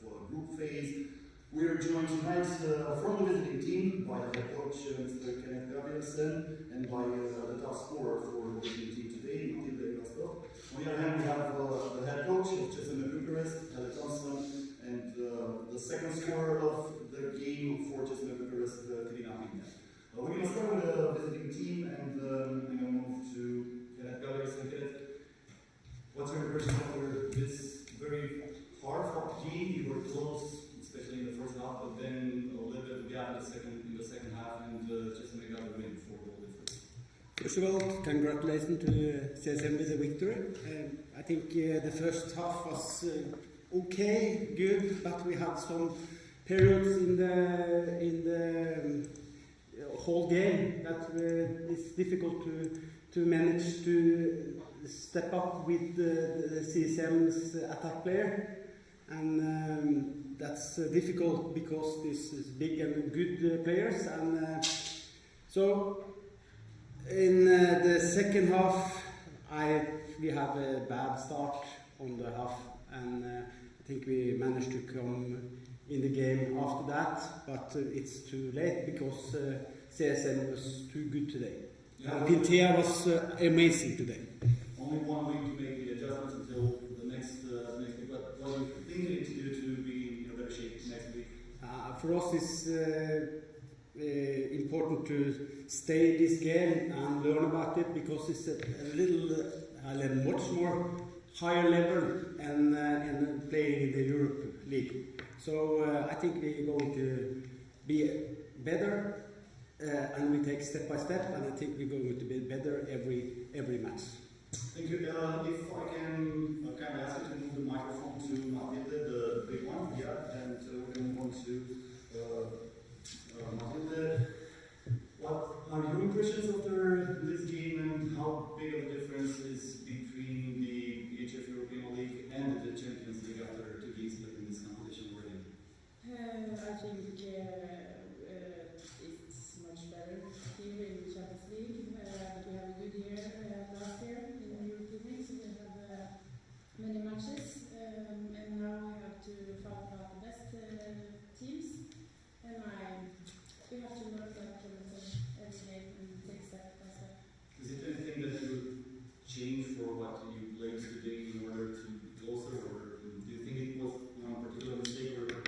group phase. We are joined tonight from the visiting team by the head coach, Mr. Kenneth Gabrielsen, and by the top scorer for the visiting team today, Mathilde. On the other hand, we have the head coach of CSM Bucuresti, Helle Thomsen, and the second scorer of the game for CSM Bucuresti, Crina. We're going to start with the visiting team and we're going to move to Kenneth Gabrielsen. Kenneth, what's your impression after this very hard-fought game? You were close, especially in the first half, but then a little bit of gap in the second half, and just make out a win for goal difference. First of all, congratulations to CSM with the victory. I think the first half was okay, good, but we had some periods in the whole game that it's difficult to manage to step up with the CSM's attack player, and that's difficult because this is big and good players, and so in the second half we have a bad start on the half, and I think we managed to come in the game after that, but it's too late because CSM was too good today. Yeah, Pintea was amazing today. Only 1 week to make the adjustments until the next week. But what do you think it to do to be in better shape next week? For us, it's important to stay in this game and learn about it because it's a much more higher level and playing in the Europe League. So I think we're going to be better, and we take step by step, and I think we're going to be better every match. Thank you. If I can kind of ask you to move the microphone to Mathilde, the big one, yeah, and we're going to move on to Mathilde. What are your impressions after this game, and how big of a difference is between the EHF European League and the Champions League after 2 games in this competition we're in? I think it's much better here in the Champions League. We have a good year last year in the European League, so we have many matches, and now we have to fight about the best teams. And we have to work like every game and take step by step. Is it anything that you would change for what you played today in order to be closer, or do you think it was one particular mistake? Or?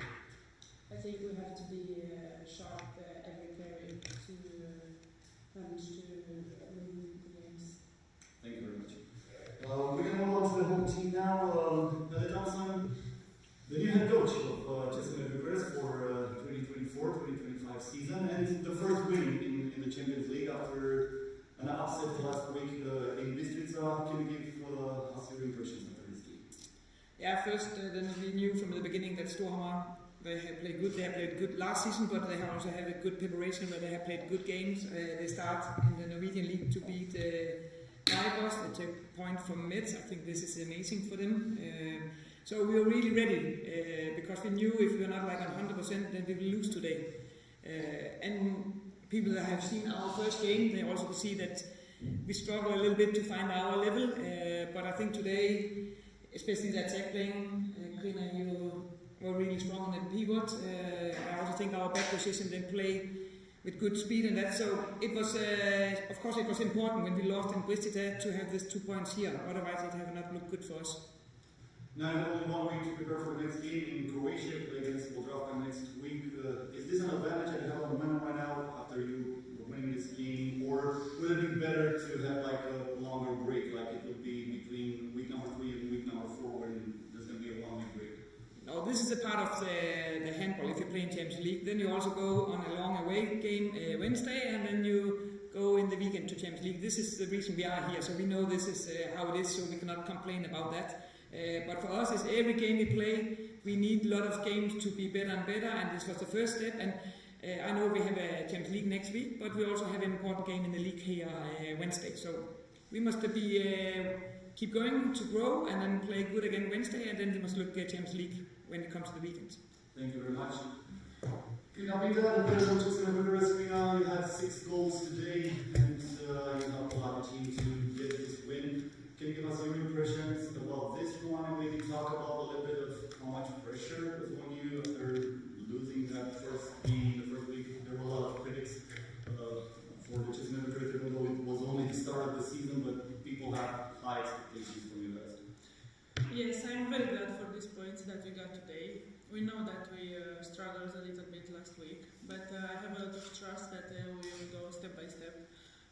I think we have to be sharp every period to manage to win the games. Thank you very much. We're going to move on to the home team now. Helle Thomsen, the new head coach of CSM Bucuresti for 2024-2025 season, and the first win in the Champions League after an upset last week in Bistrica. Can you give us your impressions after this game? Yeah, first, then we knew from the beginning that Storhamar, they have played good. They have played good last season, but they also have a good preparation where they have played good games. They start in the Norwegian League to beat Rivas-Toft. They take a point from Metz. I think this is amazing for them. So we were really ready because we knew if we were not like 100%, then we will lose today. And people that have seen our first game, they also see that we struggle a little bit to find our level. But I think today, especially the attack playing, Crina, you were really strong on the pivot. I also think our back position, they play with good speed and that. So it was, of course, it was important when we lost in Bistrica to have these 2 points here. Otherwise, it have not looked good for us. Now, only 1 week to prepare for the next game in Croatia, play against Moldova next week. Is this an advantage that you have on momentum right now after you winning this game, or would it be better to have like a longer break, like it would be between week number 3 and week number 4, when there's going to be a 1 week break? No, this is a part of the handball. If you play in Champions League, then you also go on a long away game Wednesday, and then you go in the weekend to Champions League. This is the reason we are here, so we know this is how it is, so we cannot complain about that. But for us, it's every game we play, we need a lot of games to be better and better, and this was the first step. And I know we have a Champions League next week, but we also have an important game in the league here Wednesday. So we must keep going to grow and then play good again Wednesday, and then we must look at Champions League when it comes to the weekend. Thank you very much. Crina, the president of CSM Bucuresti, you had 6 goals today, and you helped a lot of team to get this win. Can you give us your impressions about this one, and maybe talk about a little bit of how much pressure was going of the season, but people have high expectations from you guys. Yes, I'm very glad for these points that we got today. We know that we struggled a little bit last week, but I have a lot of trust that we will go step by step.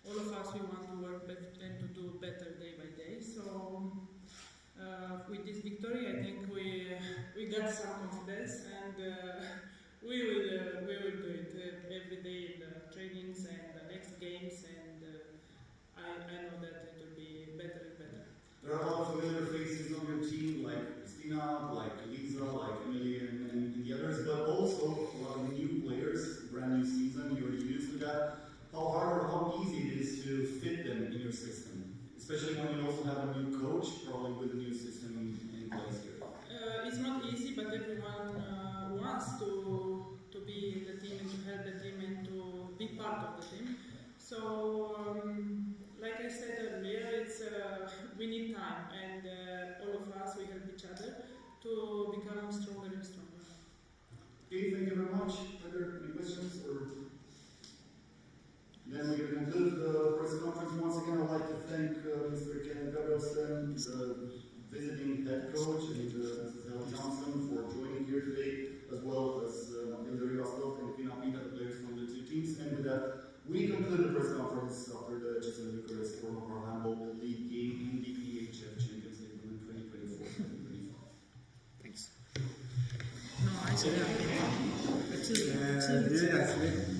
All of us, we want to work and to do better day by day. So with this victory, I think we got some confidence, and we will do it every day in the trainings and the next games, and I know that it will be better and better. There are a lot of familiar faces on your team, like Crina, like Lisa, like Emily, and the others, but also a lot of new players, brand new season, you're used to that. How hard or how easy it is to fit them in your system, especially when you also have a new coach, probably with a new system in place here. It's not easy, but everyone wants to be in the team and to help the team and to be part of the team. So, like I said earlier, it's we need time, and all of us, we help each other to become stronger and stronger. Okay, thank you very much. Are there any questions? Then we can conclude the press conference. Once again, I'd like to thank Mr. Kenneth Gabrielsen, the visiting head coach, and Mrs. Thomsen for joining here today, as well as Mathilde, Rivas-Toft, and Crina, the players from the two teams. And with that, we conclude the press conference after the CSM Bucuresti Storhamar Handball Elite game in the EHF Champions League in 2024-2025. Thanks. No, I said that. Actually.